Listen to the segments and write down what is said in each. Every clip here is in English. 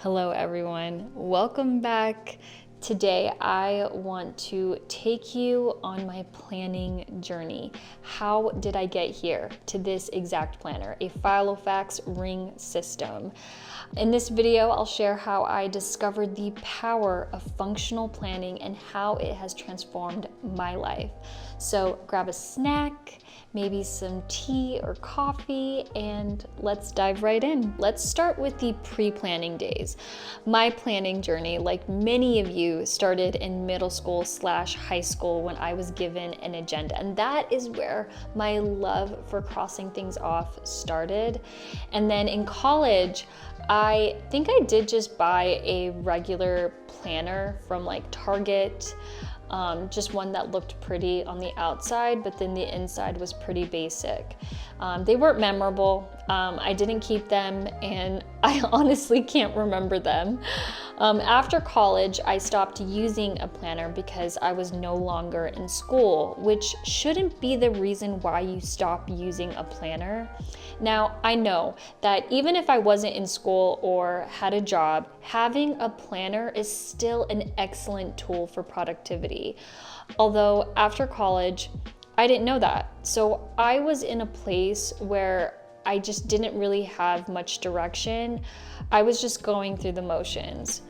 Hello everyone, welcome back. Today I want to take you on my planning journey. How did I get here to this exact planner, a Filofax ring system? In this video, I'll share how I discovered the power of functional planning and how it has transformed my life. So grab a snack, maybe some tea or coffee, and let's dive right in. Let's start with the pre-planning days. My planning journey, like many of you, started in middle school / high school when I was given an agenda. And that is where my love for crossing things off started. And then in college, I think I did just buy a regular planner from like Target. Just one that looked pretty on the outside, but then the inside was pretty basic. They weren't memorable. I didn't keep them, and I honestly can't remember them. After college, I stopped using a planner because I was no longer in school, which shouldn't be the reason why you stop using a planner. Now, I know that even if I wasn't in school or had a job, having a planner is still an excellent tool for productivity. Although after college, I didn't know that. So I was in a place where I just didn't really have much direction. I was just going through the motions.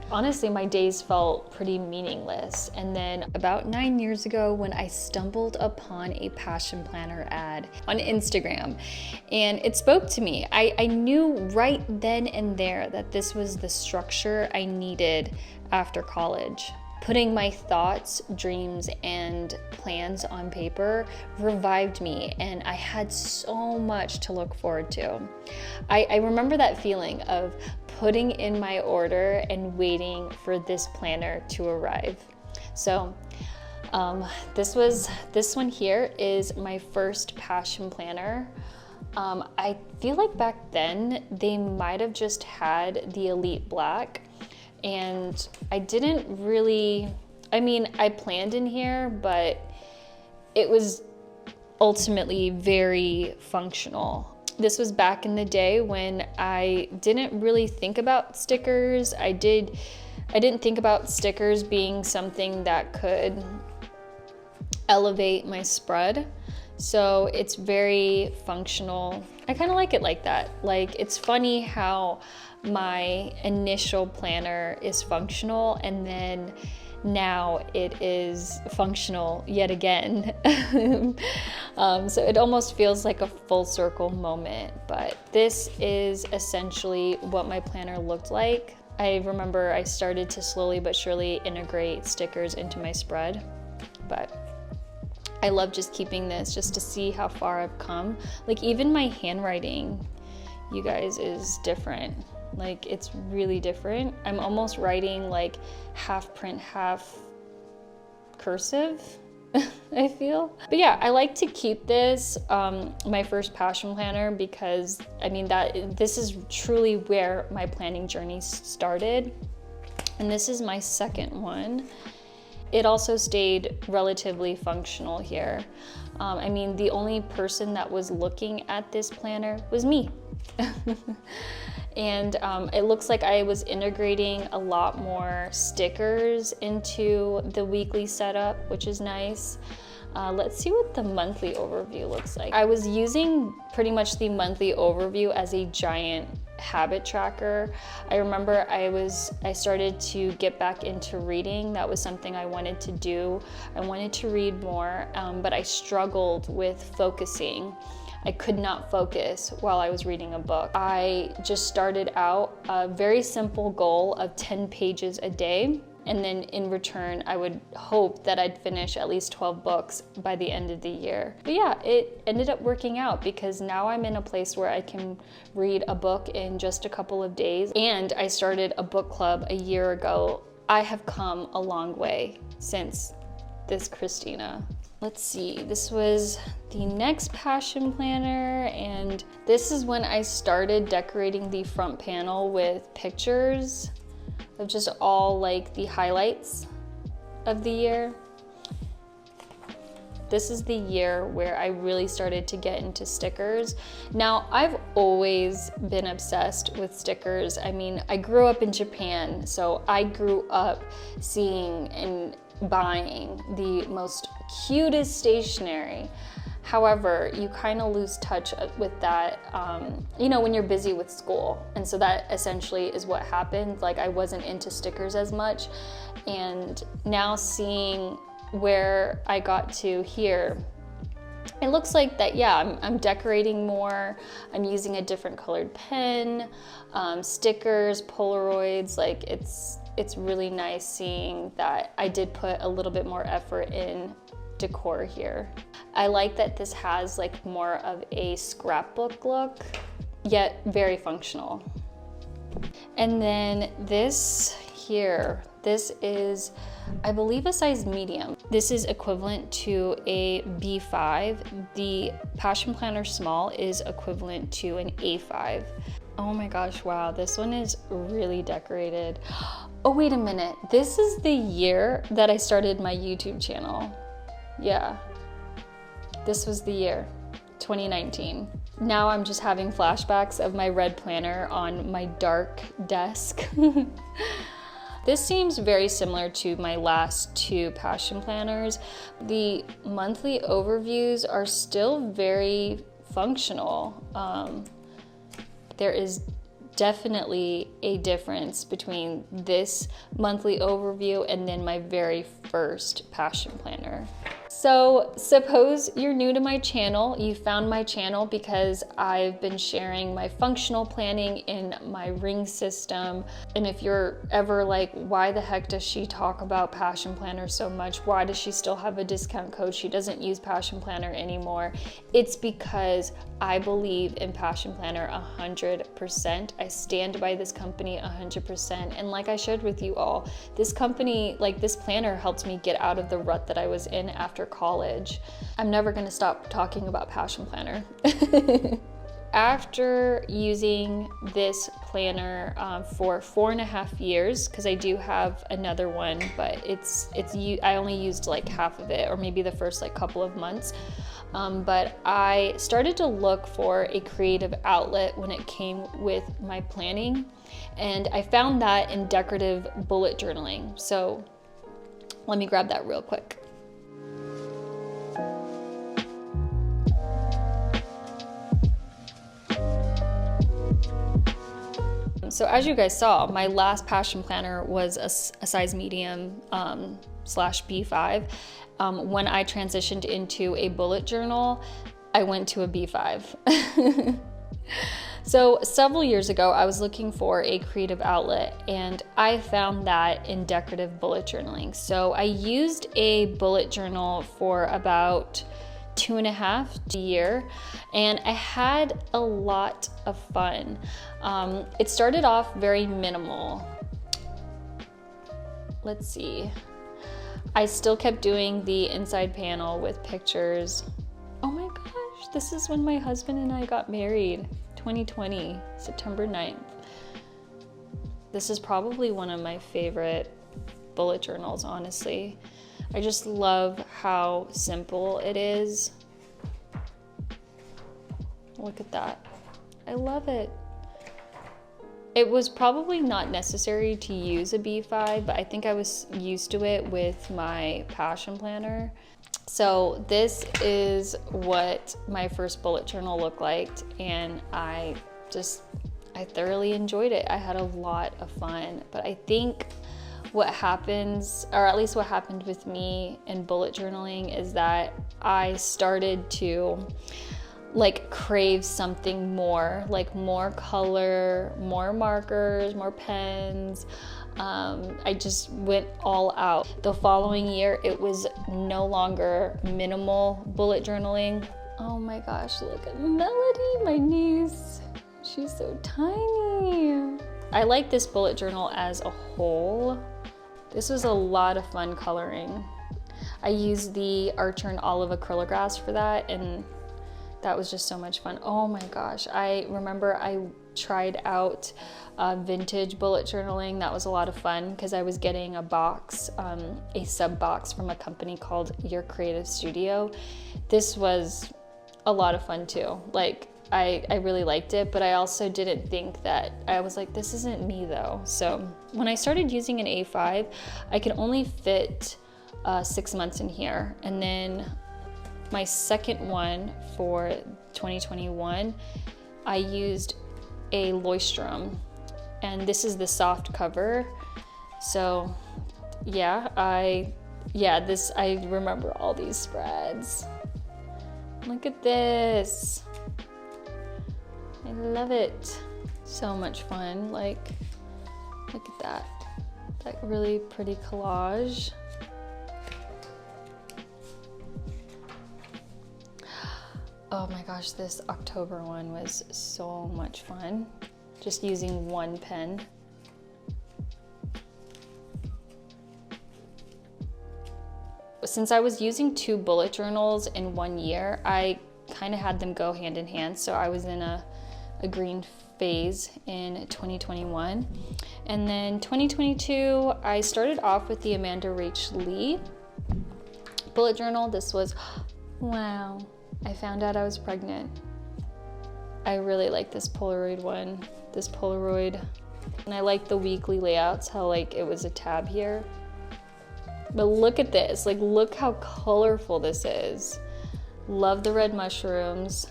Honestly, my days felt pretty meaningless. And then about 9 years ago, when I stumbled upon a Passion Planner ad on Instagram, and it spoke to me. I knew right then and there that this was the structure I needed after college. Putting my thoughts, dreams, and plans on paper revived me, and I had so much to look forward to. I remember that feeling of putting in my order and waiting for this planner to arrive. So this one here is my first Passion Planner. I feel like back then they might have just had the Elite Black, and I didn't really, I planned in here, but it was ultimately very functional. This was back in the day when I didn't really think about stickers. I didn't think about stickers being something that could elevate my spread. So it's very functional. I kind of like it like that. Like, it's funny how my initial planner is functional and then now it is functional yet again. So it almost feels like a full circle moment, but this is essentially what my planner looked like. I remember I started to slowly but surely integrate stickers into my spread, but I love just keeping this just to see how far I've come. Like, even my handwriting, you guys, is different. Like, it's really different. I'm almost writing like half print, half cursive, I feel. But yeah, I like to keep this, my first Passion Planner, because this is truly where my planning journey started. And this is my second one. It also stayed relatively functional here. The only person that was looking at this planner was me. And it looks like I was integrating a lot more stickers into the weekly setup, which is nice. Let's see what the monthly overview looks like. I was using pretty much the monthly overview as a giant habit tracker. I remember I started to get back into reading. That was something I wanted to do. I wanted to read more, but I struggled with focusing. I could not focus while I was reading a book. I just started out a very simple goal of 10 pages a day. And then in return, I would hope that I'd finish at least 12 books by the end of the year. But yeah, it ended up working out because now I'm in a place where I can read a book in just a couple of days. And I started a book club a year ago. I have come a long way since this Christina. Let's see, this was the next Passion Planner, and this is when I started decorating the front panel with pictures of just all like the highlights of the year. This is the year where I really started to get into stickers. Now, I've always been obsessed with stickers. I mean, I grew up in Japan, so I grew up seeing and buying the most cutest stationery. However, you kind of lose touch with that, you know, when you're busy with school. And so that essentially is what happened. Like, I wasn't into stickers as much. And now seeing where I got to here, it looks like that, yeah, I'm decorating more. I'm using a different colored pen, stickers, Polaroids. Like, it's really nice seeing that I did put a little bit more effort in decor here. I like that this has like more of a scrapbook look, yet very functional. And then this here, this is, I believe, a size medium. This is equivalent to a B5. The Passion Planner Small is equivalent to an A5. Oh my gosh, wow, this one is really decorated. Oh, wait a minute. This is the year that I started my YouTube channel. Yeah, this was the year, 2019. Now I'm just having flashbacks of my red planner on my dark desk. This seems very similar to my last two Passion Planners. The monthly overviews are still very functional. There is definitely a difference between this monthly overview and then my very first Passion Planner. So suppose you're new to my channel. You found my channel because I've been sharing my functional planning in my ring system. And if you're ever like, why the heck does she talk about Passion Planner so much? Why does she still have a discount code? She doesn't use Passion Planner anymore. It's because I believe in Passion Planner 100%. I stand by this company 100%. And like I shared with you all, this company, like this planner, helped me get out of the rut that I was in after college. I'm never gonna stop talking about Passion Planner. After using this planner for 4.5 years, because I do have another one, but I only used like half of it, or maybe the first like couple of months. But I started to look for a creative outlet when it came with my planning, and I found that in decorative bullet journaling. So let me grab that real quick. So as you guys saw, my last Passion Planner was a size medium slash B5. When I transitioned into a bullet journal, I went to a B5. So several years ago, I was looking for a creative outlet, and I found that in decorative bullet journaling. So I used a bullet journal for about 2.5 years, and I had a lot of fun. It started off very minimal. Let's see. I still kept doing the inside panel with pictures. Oh my gosh, this is when my husband and I got married, 2020, September 9th. This is probably one of my favorite bullet journals, honestly. I just love how simple it is. Look at that. I love it. It was probably not necessary to use a B5, but I think I was used to it with my Passion Planner. So this is what my first bullet journal looked like, and I thoroughly enjoyed it. I had a lot of fun, but I think what happens, or at least what happened with me in bullet journaling, is that I started to like crave something more, like more color, more markers, more pens. I just went all out. The following year, it was no longer minimal bullet journaling. Oh my gosh, look at Melody, my niece. She's so tiny. I like this bullet journal as a whole. This was a lot of fun coloring. I used the Archer and Olive acrylic for that, and that was just so much fun. Oh my gosh, I remember I tried out vintage bullet journaling. That was a lot of fun because I was getting a box, a sub box from a company called Your Creative Studio. This was a lot of fun too. Like I really liked it, but I also didn't think that, I was like, this isn't me though. So when I started using an A5, I could only fit 6 months in here. And then my second one for 2021, I used a Leuchtturm, and this is the soft cover. So yeah, I remember all these spreads. Look at this. I love it. So much fun. Like, look at that. That really pretty collage. Oh my gosh, this October one was so much fun. Just using one pen. Since I was using 2 bullet journals in 1 year, I kind of had them go hand in hand. So I was in a green phase in 2021. And then 2022, I started off with the Amanda Rach Lee bullet journal. This was, wow. I found out I was pregnant. I really like this Polaroid one, this Polaroid. And I like the weekly layouts, how like it was a tab here. But look at this, like look how colorful this is. Love the red mushrooms.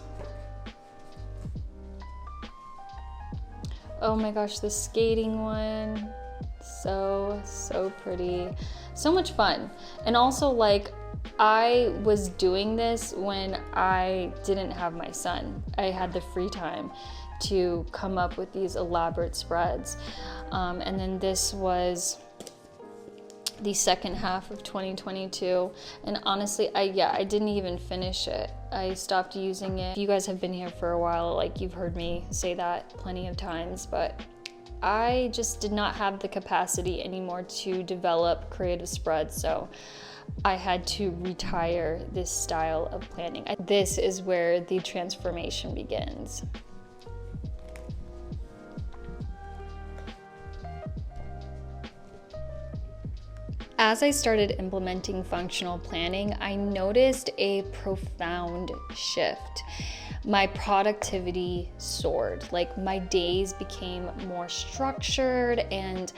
Oh my gosh, the skating one. So pretty. So much fun. And also like, I was doing this when I didn't have my son. I had the free time to come up with these elaborate spreads. And then this was the second half of 2022. And honestly, I didn't even finish it. I stopped using it. You guys have been here for a while, like you've heard me say that plenty of times, but I just did not have the capacity anymore to develop creative spreads. So I had to retire this style of planning. This is where the transformation begins. As I started implementing functional planning, I noticed a profound shift. My productivity soared. Like my days became more structured, and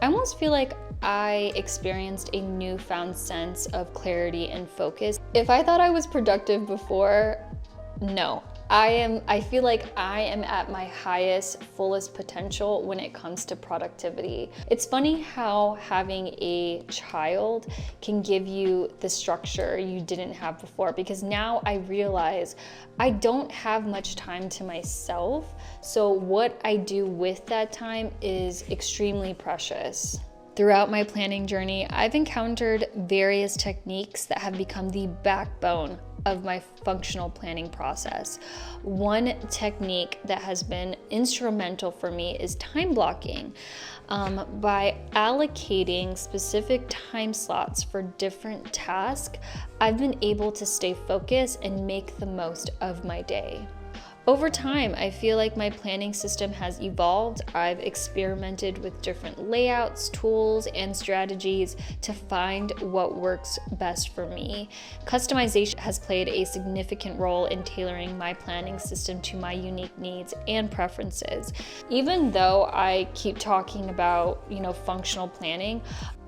I almost feel like I experienced a newfound sense of clarity and focus. If I thought I was productive before, no. I feel like I am at my highest, fullest potential when it comes to productivity. It's funny how having a child can give you the structure you didn't have before, because now I realize I don't have much time to myself. So what I do with that time is extremely precious. Throughout my planning journey, I've encountered various techniques that have become the backbone of my functional planning process. One technique that has been instrumental for me is time blocking. By allocating specific time slots for different tasks, I've been able to stay focused and make the most of my day. Over time, I feel like my planning system has evolved. I've experimented with different layouts, tools, and strategies to find what works best for me. Customization has played a significant role in tailoring my planning system to my unique needs and preferences. Even though I keep talking about, functional planning,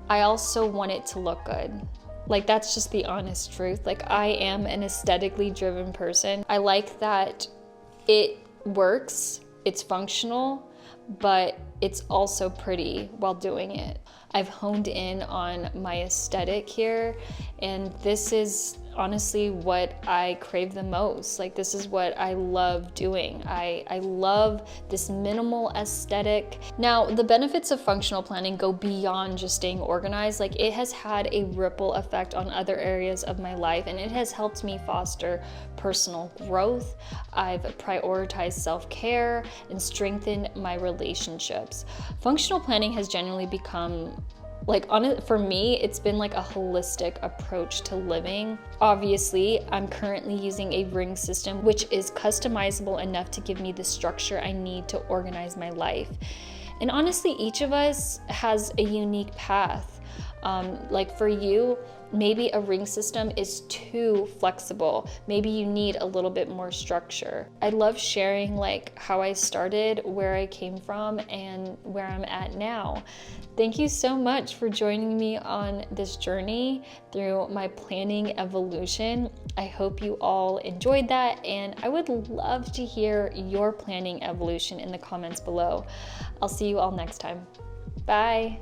I also want it to look good. Like, that's just the honest truth. Like, I am an aesthetically driven person. I like that it works, it's functional, but it's also pretty while doing it. I've honed in on my aesthetic here, and this is honestly what I crave the most. Like, this is what I love doing. I love this minimal aesthetic. Now, the benefits of functional planning go beyond just staying organized. Like, it has had a ripple effect on other areas of my life, and it has helped me foster personal growth. I've prioritized self-care and strengthened my relationships. Functional planning has genuinely become Like on it, for me, it's been like a holistic approach to living. Obviously, I'm currently using a ring system, which is customizable enough to give me the structure I need to organize my life. And honestly, each of us has a unique path. Like for you, maybe a ring system is too flexible. Maybe you need a little bit more structure. I love sharing like how I started, where I came from, and where I'm at now. Thank you so much for joining me on this journey through my planning evolution. I hope you all enjoyed that, and I would love to hear your planning evolution in the comments below. I'll see you all next time. Bye.